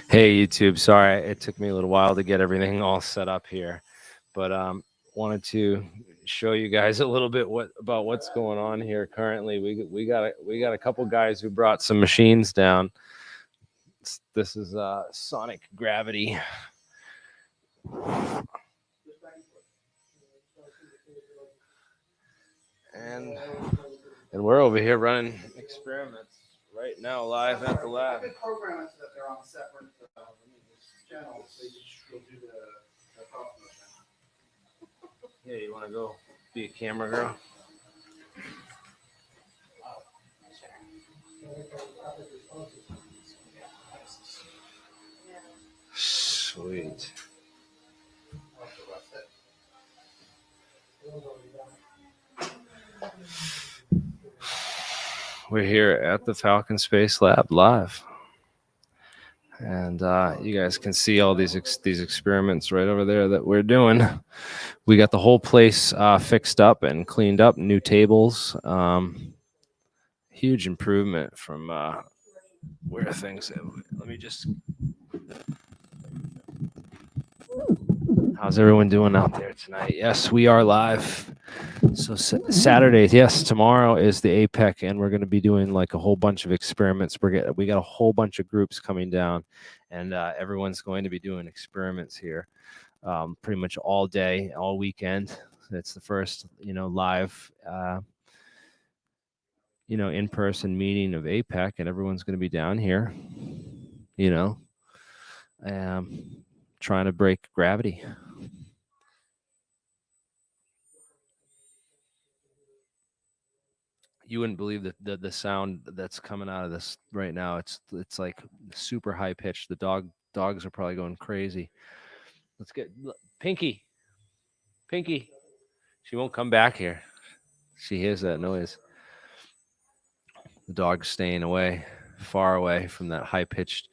Hey YouTube, sorry it took me a little while to get everything all set up here, but wanted to show you guys a little bit about what's going on here currently. We got a couple guys who brought some machines down. This is Sonic Gravity, and we're over here running experiments right now live at the lab. I could program it so that they're on separate channels. They just go do the problem. Yeah, you want to go be a camera girl? Sweet. We're here at the Falcon Space Lab live, and you guys can see all these experiments right over there that we're doing. We got the whole place fixed up and cleaned up, new tables. Huge improvement from where things. Let me just. How's everyone doing out there tonight? Yes, we are live. So Saturday, yes, tomorrow is the APEC, and we're going to be doing like a whole bunch of experiments. We got a whole bunch of groups coming down, and everyone's going to be doing experiments here, pretty much all day, all weekend. It's the first, live, in-person meeting of APEC, and everyone's going to be down here, trying to break gravity. You wouldn't believe the sound that's coming out of this right now. It's like super high pitched. The dogs are probably going crazy. Let's get Pinky. She won't come back here. She hears that noise. The dog's staying away, far away from that high pitched,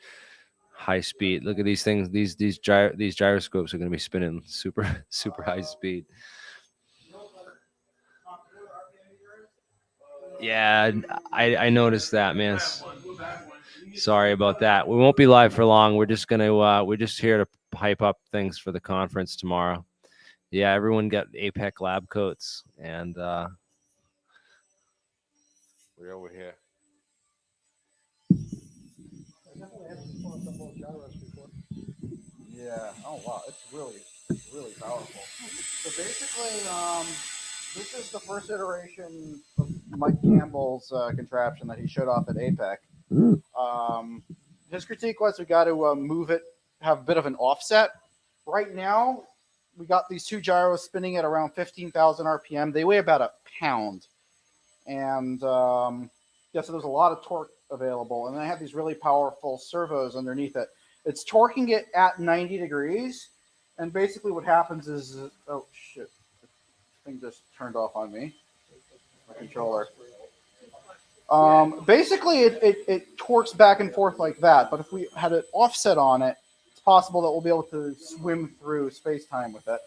high speed. Look at these things. These gyroscopes are going to be spinning super high speed. Yeah, I noticed that, man. Sorry about that. We won't be live for long. We're just here to hype up things for the conference tomorrow. Yeah, everyone got APEC lab coats, and we're over here. Yeah. Oh wow, it's really powerful. So basically, this is the first iteration of Mike Campbell's contraption that he showed off at APEC. His critique was we got to move it, have a bit of an offset. Right now, we got these two gyros spinning at around 15,000 RPM. They weigh about a pound. And so there's a lot of torque available. And then I have these really powerful servos underneath it. It's torquing it at 90 degrees. And basically what happens is, oh shit, the thing just turned off on me, my controller. Basically it torques back and forth like that. But if we had an offset on it, it's possible that we'll be able to swim through space-time with it.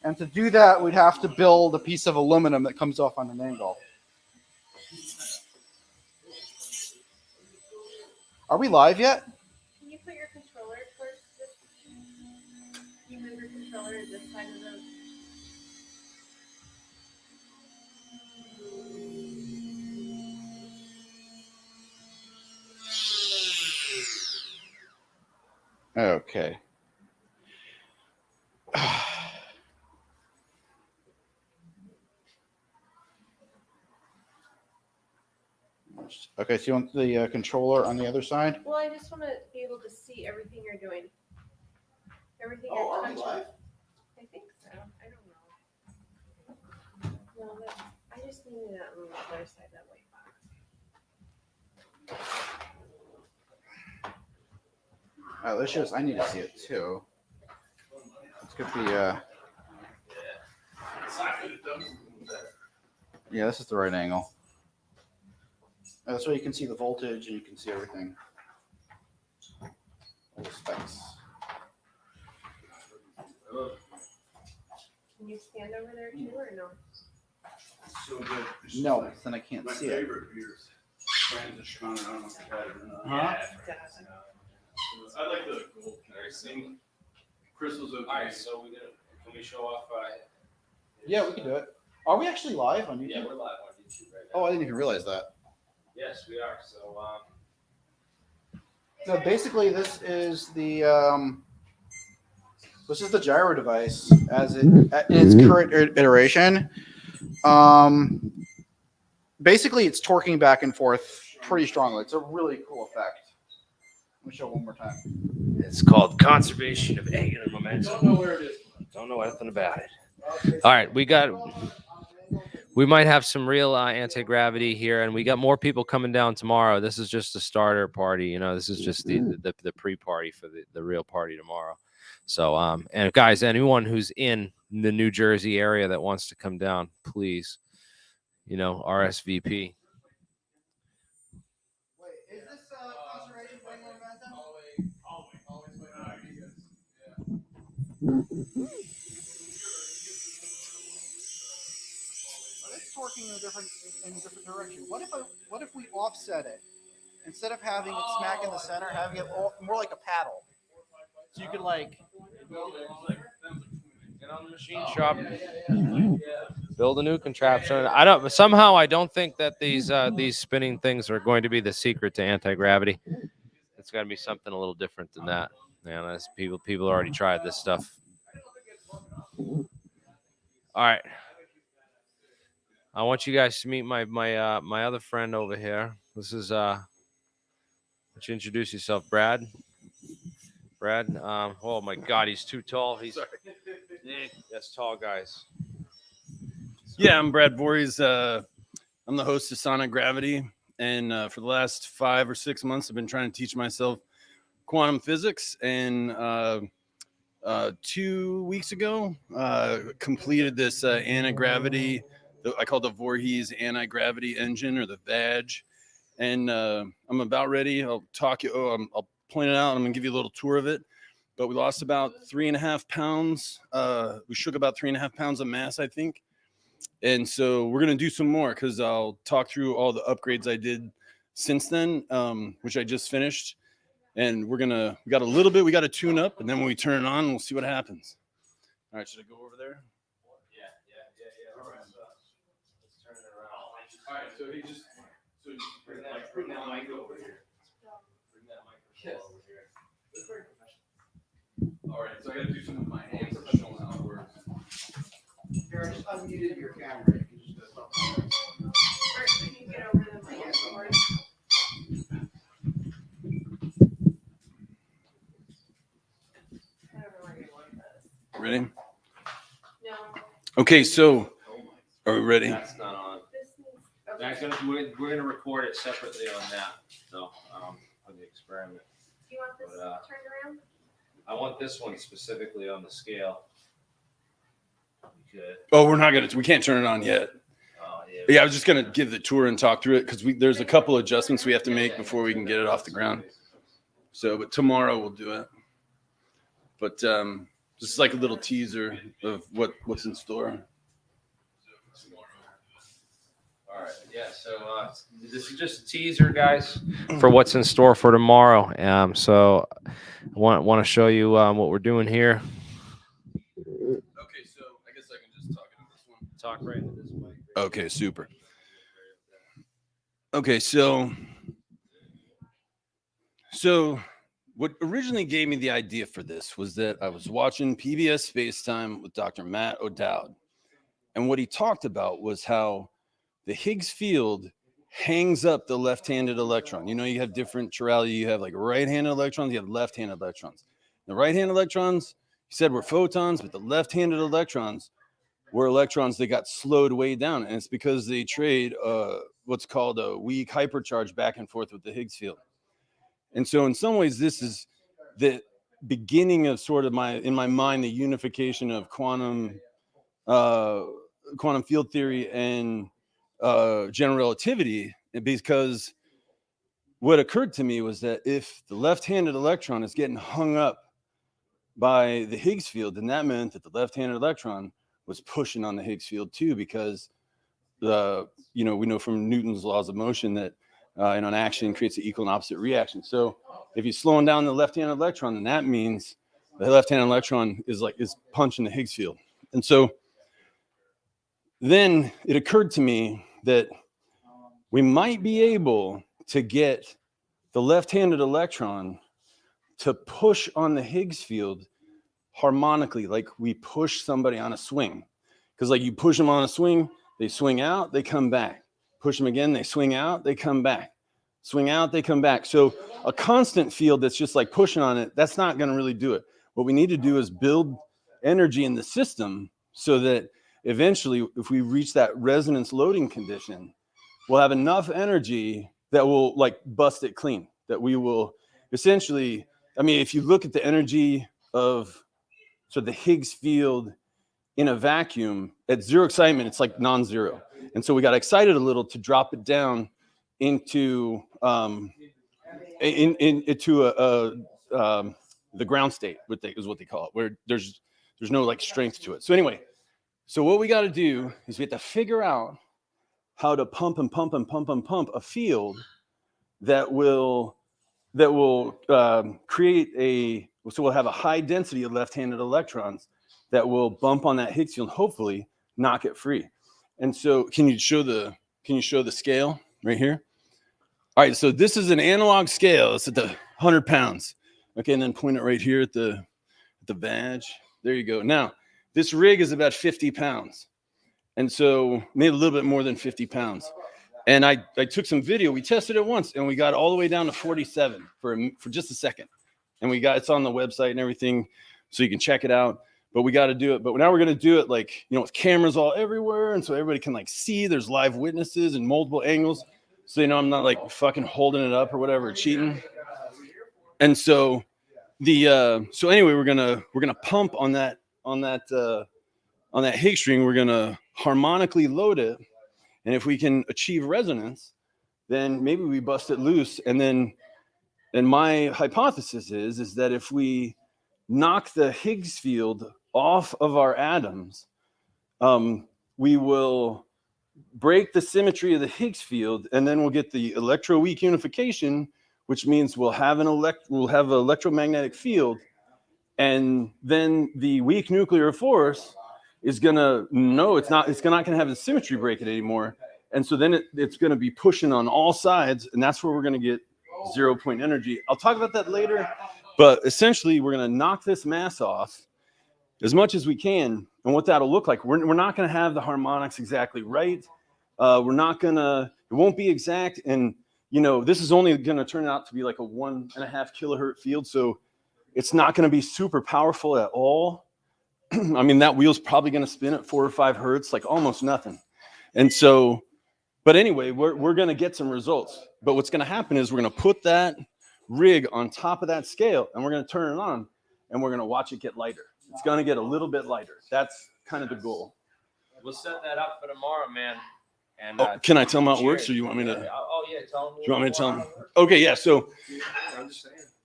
And to do that, we'd have to build a piece of aluminum that comes off on an angle. Are we live yet? Can you put your controller towards this? Can you move your controller to this side of the... Okay. Okay, so you want the controller on the other side? Well, I just want to be able to see everything you're doing. Everything Oh, you're are we touching. live? I think so. I don't know. No, but I just needed that on the other side that way. Let's just, I need to see it too. This could be, yeah, this is the right angle. That's where you can see the voltage and you can see everything. All the specs. Can you stand over there too, or no? So good. No, then I can't My see it. favorite beers. Franziskaner, I don't know if you've had it or not. Huh? I like the gold connecting. Crystal's okay. All right, so can we show off? Yeah, we can do it. Are we actually live on YouTube? Yeah, we're live on YouTube right Oh, now. I didn't even realize that. Yes, we are. So, So basically, this is the gyro device as in its current iteration. Basically, it's torquing back and forth pretty strongly. It's a really cool effect. Let me show it one more time. it's called conservation of angular momentum. Don't know where it is. Don't know anything about it. All right, we might have some real anti-gravity here, and we got more people coming down tomorrow. This is just a starter party, you know. This is just the pre-party for the real party tomorrow. So, and guys, anyone who's in the New Jersey area that wants to come down, please, you know, RSVP. Wait, is this conservation of angular momentum? It's torquing in a different direction. What if we offset it instead of having it smack in the center, having it more like a paddle? So you could like Get on the machine shop, build a new contraption. I don't think that these spinning things are going to be the secret to anti-gravity. It's got to be something a little different than that. Man, that's people already tried this stuff. All right. I want you guys to meet my other friend over here. This is why don't you introduce yourself, Brad? Brad, oh my God, he's too tall. That's tall guys. Yeah, I'm Brad Voorhees. I'm the host of Sonic Gravity, and for the last 5 or 6 months, I've been trying to teach myself quantum physics. And 2 weeks ago, completed this anti-gravity. I call it the Voorhees anti-gravity engine, or the VAG. And I'm about ready. I'll I'll point it out. I'm gonna give you a little tour of it. But we lost about 3.5 pounds. We shook about 3.5 pounds of mass, I think. And so we're gonna do some more, because I'll talk through all the upgrades I did since then, which I just finished. And we got to tune up, and then when we turn it on, we'll see what happens. All right, should I go over there? Yeah. All right. Let's turn it around. All right, so bring that mic over here. Bring that microphone over here. It's very professional. All right, so I got to do some with my hands to show how it works. here. I just unmuted your camera. You can just go something. First, we can get over the mic cord. I don't know where you want this. Ready? No, Okay, so are we ready? That's not on. this needs. That's Okay. we're gonna record it separately on that. So for the experiment, Do you want this But, turned around? I want this one specifically on the scale. Good. Oh, we can't turn it on yet. Oh yeah. Yeah, I was just gonna give the tour and talk through it, because there's a couple adjustments we have to make before we can get it off the ground. So, but tomorrow we'll do it. But this is like a little teaser of what's in store. All right. Yeah. So this is just a teaser, guys, for what's in store for tomorrow. So I want to show you what we're doing here. Okay, so I guess I can just talk into this one. Talk right into this mic. Okay, super. Okay, so what originally gave me the idea for this was that I was watching PBS Spacetime with Dr. Matt O'Dowd. And what he talked about was how the Higgs field hangs up the left-handed electron. You know, you have different chirality. You have like right-handed electrons, you have left-handed electrons. The right-handed electrons, he said, were photons, but the left-handed electrons were electrons that got slowed way down. And it's because they trade what's called a weak hypercharge back and forth with the Higgs field. And so in some ways, this is the beginning of sort of in my mind, the unification of quantum field theory and general relativity, because what occurred to me was that if the left-handed electron is getting hung up by the Higgs field, then that meant that the left-handed electron was pushing on the Higgs field too, because we know from Newton's laws of motion that in an action creates an equal and opposite reaction. So If you're slowing down the left-handed electron, then that means the left-handed electron is punching the Higgs field. And so then it occurred to me that we might be able to get the left-handed electron to push on the Higgs field harmonically, like we push somebody on a swing. Because like you push them on a swing, they swing out, they come back. Push them again, they swing out, they come back. Swing out, they come back. So a constant field that's just like pushing on it, that's not going to really do it. What we need to do is build energy in the system so that eventually, if we reach that resonance loading condition, we'll have enough energy that will like bust it clean, that we will essentially, I mean, if you look at the energy of the Higgs field in a vacuum at zero excitement, it's like non-zero. And so we got excited a little to drop it down into the ground state, is what they call it, where there's no like strength to it. So anyway, so what we got to do is we have to figure out how to pump and pump and pump and pump a field that will create so we'll have a high density of left-handed electrons that will bump on that Higgs field, hopefully knock it free. And so can you show the scale right here? All right, so this is an analog scale. It's at the 100 pounds. Okay, and then point it right here at the badge. There you go. Now, this rig is about 50 pounds. And so maybe a little bit more than 50 pounds. And I took some video. We tested it once, and we got all the way down to 47 for just a second. And it's on the website and everything, so you can check it out. But we got to do it. But now we're going to do it like, with cameras all everywhere. And so everybody can like see there's live witnesses in multiple angles. So, I'm not like fucking holding it up or whatever, cheating. And so so anyway, we're going to pump on that Higgs string. We're going to harmonically load it. And if we can achieve resonance, then maybe we bust it loose. And my hypothesis is that if we knock the Higgs field off of our atoms, we will break the symmetry of the Higgs field, and then we'll get the electroweak unification, which means we'll have an electromagnetic field, and then the weak nuclear force is gonna it's not gonna have the symmetry break it anymore, and so then it's gonna be pushing on all sides, and that's where we're gonna get 0 point energy. I'll talk about that later, but essentially we're gonna knock this mass off as much as we can, and what that'll look like, we're not gonna have the harmonics exactly right. It won't be exact, and this is only gonna turn out to be like a 1.5 kilohertz field, so it's not gonna be super powerful at all. I mean, that wheel's probably going to spin at 4 or 5 hertz, like almost nothing. And so, but anyway, we're going to get some results. But what's going to happen is we're going to put that rig on top of that scale, and we're going to turn it on, and we're going to watch it get lighter. It's going to get a little bit lighter. That's kind of the goal. We'll set that up for tomorrow, man. And can I tell them how it works, or you want me to? Oh yeah, tell them. Do you want me to tell them? Okay, yeah. So,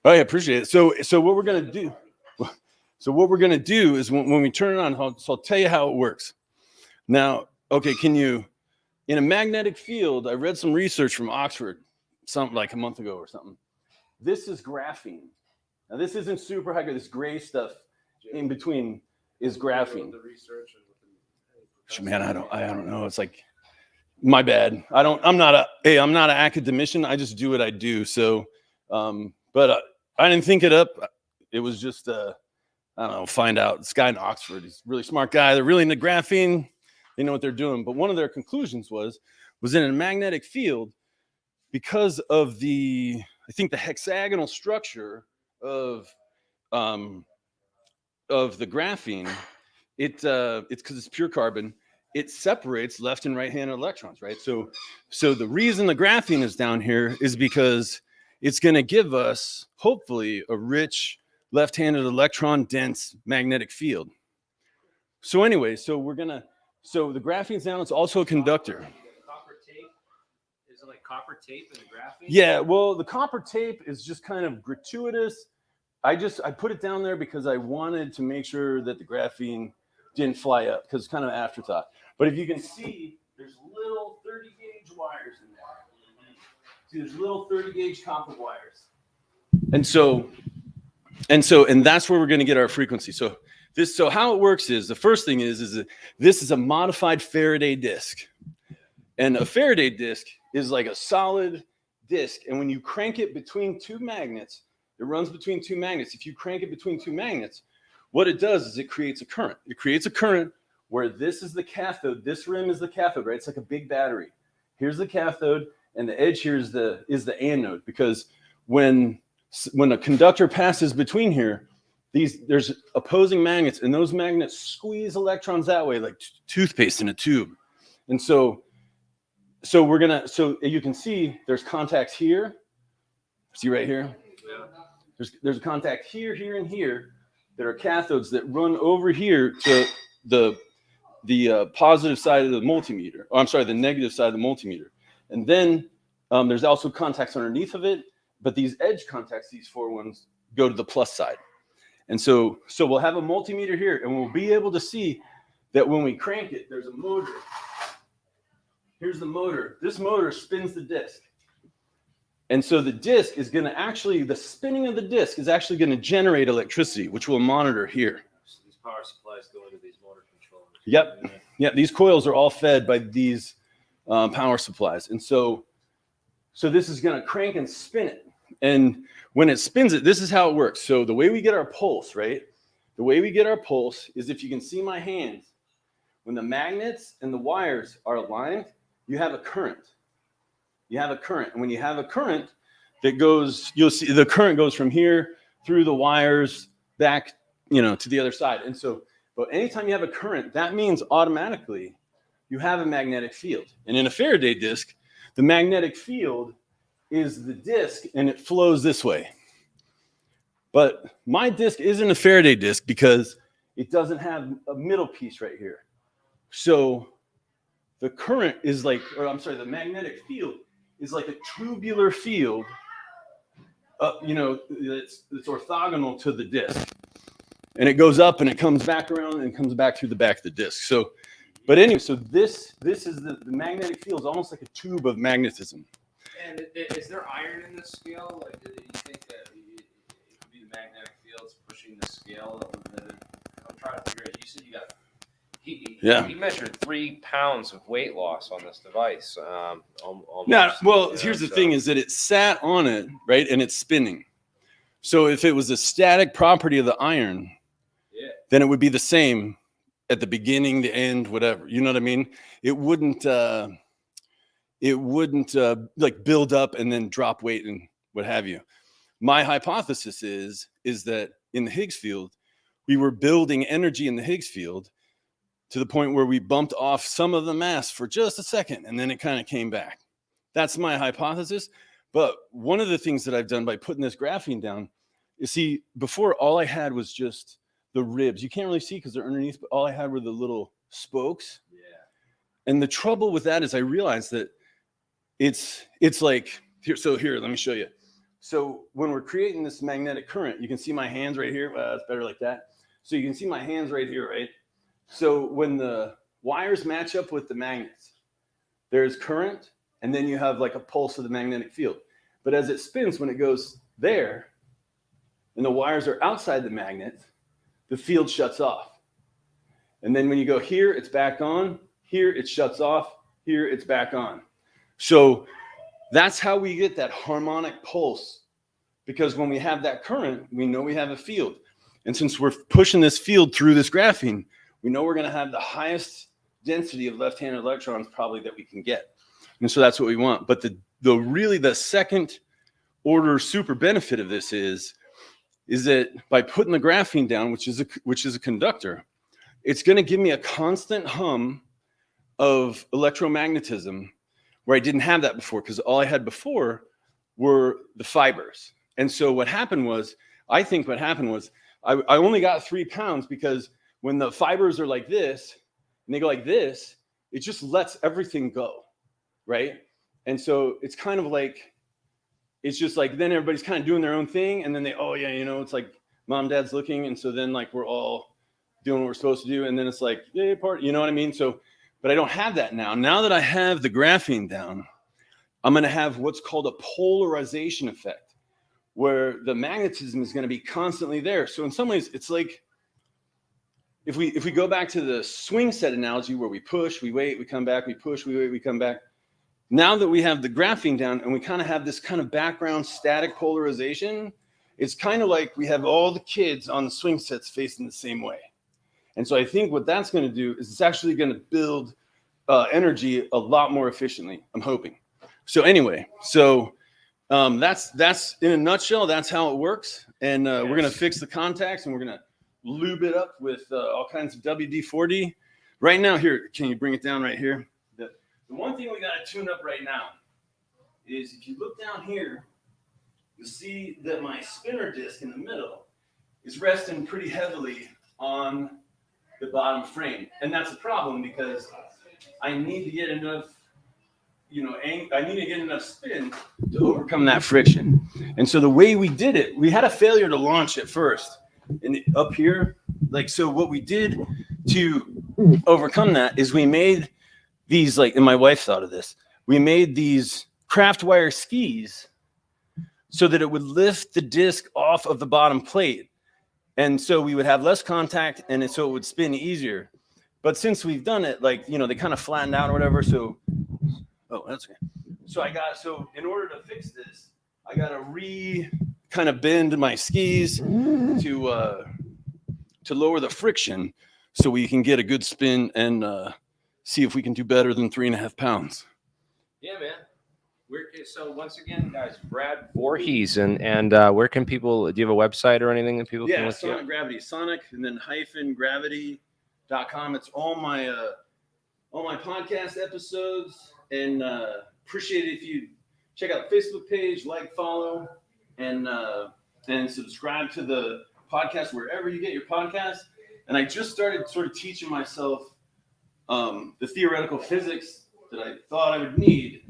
I appreciate it. So what we're going to do? So what we're going to do is when we turn it on, so I'll tell you how it works. Now, okay, in a magnetic field, I read some research from Oxford, something like a month ago or something. This is graphene. Now, this isn't super high grade. This gray stuff in between is graphene. Man, I don't know. It's like, my bad. I'm not an academician. I just do what I do. So, but I didn't think it up. It was just, I don't know, find out. This guy in Oxford, he's a really smart guy. They're really into graphene. They know what they're doing. But one of their conclusions was in a magnetic field, because of the hexagonal structure of the graphene, it's because it's pure carbon, it separates left and right-handed electrons, right? So the reason the graphene is down here is because it's going to give us, hopefully, a rich left-handed electron dense magnetic field. So anyway, so the graphene's down, it's also a conductor. Copper tape? Is it like copper tape and graphene? Yeah, well, the copper tape is just kind of gratuitous. I put it down there because I wanted to make sure that the graphene didn't fly up, because it's kind of an afterthought. But if you can see, there's little 30 gauge wires in there. See, there's little 30 gauge copper wires. And that's where we're going to get our frequency. So how it works is, the first thing is that this is a modified Faraday disc. And a Faraday disc is like a solid disc. And when you crank it between two magnets, it runs between two magnets. If you crank it between two magnets, what it does is it creates a current. It creates a current where this is the cathode. This rim is the cathode, right? It's like a big battery. Here's the cathode, and the edge here is the anode. Because when a conductor passes between here, there's opposing magnets, and those magnets squeeze electrons that way, like toothpaste in a tube. And so you can see there's contacts here. See right here? Yeah. There's a contact here, here, and here that are cathodes that run over here to the positive side of the multimeter. Oh, I'm sorry, the negative side of the multimeter. And then there's also contacts underneath of it, but these edge contacts, these four ones, go to the plus side. And so we'll have a multimeter here, and we'll be able to see that when we crank it, there's a motor. Here's the motor. This motor spins the disc. And so the disc is going to actually, the spinning of the disc is actually going to generate electricity, which we'll monitor here. So these power supplies go into these motor controllers. Yep. Yeah, these coils are all fed by these power supplies. And so this is going to crank and spin it. And when it spins it, this is how it works. So the way we get our pulse, right? The way we get our pulse is, if you can see my hands, when the magnets and the wires are aligned, you have a current. You have a current. And when you have a current that goes, you'll see the current goes from here through the wires back, to the other side. And so, but anytime you have a current, that means automatically you have a magnetic field. And in a Faraday disc, the magnetic field is the disc, and it flows this way. But my disc isn't a Faraday disc because it doesn't have a middle piece right here. So the current is like, the magnetic field is like a tubular field, it's orthogonal to the disc. And it goes up and it comes back around and comes back through the back of the disc. So this is the magnetic field is almost like a tube of magnetism. And is there iron in this scale? Like, do you think that it could be the magnetic fields pushing the scale? I'm trying to figure it. You said you got. He measured 3 pounds of weight loss on this device. Almost, here's the thing: is that it sat on it, right, and it's spinning. So if it was a static property of the iron, then it would be the same at the beginning, the end, whatever. You know what I mean? It wouldn't like build up and then drop weight and what have you. My hypothesis is that in the Higgs field, we were building energy in the Higgs field to the point where we bumped off some of the mass for just a second, and then it kind of came back. That's my hypothesis. But one of the things that I've done by putting this graphene down, you see, before all I had was just the ribs. You can't really see because they're underneath, but all I had were the little spokes. Yeah. And the trouble with that is I realized that it's like, here, let me show you. So when we're creating this magnetic current, you can see my hands right here. Well, it's better like that. So you can see my hands right here, right? So when the wires match up with the magnets, there's current, and then you have like a pulse of the magnetic field. But as it spins, when it goes there, and the wires are outside the magnet, the field shuts off. And then when you go here, it's back on. Here, it shuts off. Here, it's back on. So that's how we get that harmonic pulse. Because when we have that current, we know we have a field. And since we're pushing this field through this graphene, we know we're going to have the highest density of left-handed electrons probably that we can get. And so that's what we want. But the second order super benefit of this is that by putting the graphene down, which is a conductor, it's going to give me a constant hum of electromagnetism where I didn't have that before, because all I had before were the fibers. And so what happened was I only got 3 pounds because when the fibers are like this and they go like this, it just lets everything go, right? And so it's kind of like, it's just like, then everybody's kind of doing their own thing. And then it's like mom, dad's looking. And so then like, we're all doing what we're supposed to do. And then it's like, yeah, part, you know what I mean? So, but I don't have that now. Now that I have the graphene down, I'm going to have what's called a polarization effect, where the magnetism is going to be constantly there. So in some ways, it's like if we go back to the swing set analogy where we push, we wait, we come back, we push, we wait, we come back. Now that we have the graphene down and we kind of have this kind of background static polarization, it's kind of like we have all the kids on the swing sets facing the same way. And so I think what that's going to do is it's actually going to build energy a lot more efficiently, I'm hoping. So anyway, so that's in a nutshell, that's how it works. And we're going to fix the contacts and we're going to lube it up with all kinds of WD-40. Right now, here, can you bring it down right here? The one thing we got to tune up right now is if you look down here, you'll see that my spinner disc in the middle is resting pretty heavily on the bottom frame. And that's a problem because I need to get enough, I need to get enough spin to overcome that friction. And so the way we did it, we had a failure to launch at first. And up here, so what we did to overcome that is we made these, and my wife thought of this, we made these craft wire skis so that it would lift the disc off of the bottom plate. And so we would have less contact and so it would spin easier. But since we've done it, they kind of flattened out or whatever. So, that's okay. So in order to fix this, I got to kind of bend my skis to lower the friction so we can get a good spin and see if we can do better than 3.5 pounds. Yeah, man. So once again, guys, Brad Voorhees, and where can people? Do you have a website or anything that people can look Sonic Gravity, Sonic, and then -gravity.com. It's all my podcast episodes, and appreciate it if you check out the Facebook page, follow, and subscribe to the podcast wherever you get your podcast. And I just started sort of teaching myself the theoretical physics that I thought I would need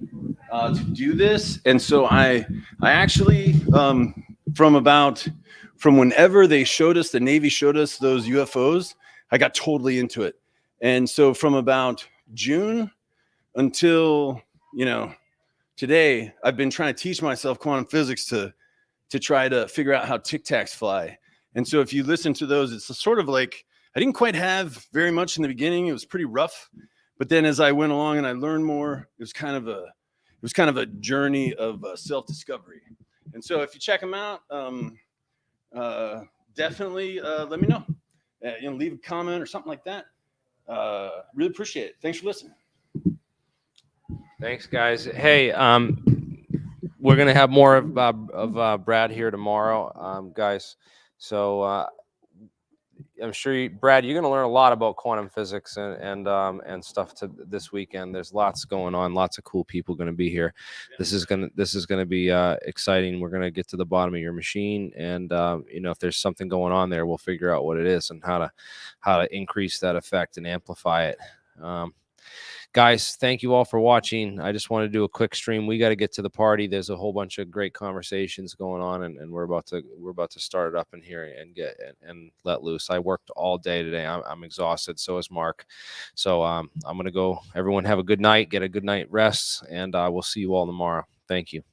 to do this. And so I actually, from whenever they showed us, the Navy showed us those UFOs, I got totally into it. And so from about June until, today, I've been trying to teach myself quantum physics to try to figure out how Tic Tacs fly. And so if you listen to those, it's sort of like, I didn't quite have very much in the beginning. It was pretty rough. But then as I went along and I learned more, it was kind of a journey of self-discovery. And so if you check them out, definitely let me know. Leave a comment or something like that. Really appreciate it. Thanks for listening. Thanks, guys. Hey, we're gonna have more of Brad here tomorrow, guys. So I'm sure Brad, you're gonna learn a lot about quantum physics and stuff this weekend. There's lots going on, lots of cool people gonna be here. This is gonna be exciting. We're gonna get to the bottom of your machine, and if there's something going on there, we'll figure out what it is and how to increase that effect and amplify it. Guys, thank you all for watching. I just want to do a quick stream. We got to get to the party. There's a whole bunch of great conversations going on, and we're about to start it up in here and let loose. I worked all day today. I'm exhausted. So is Mark. So I'm gonna go. Everyone have a good night. Get a good night rest, and we'll see you all tomorrow. Thank you.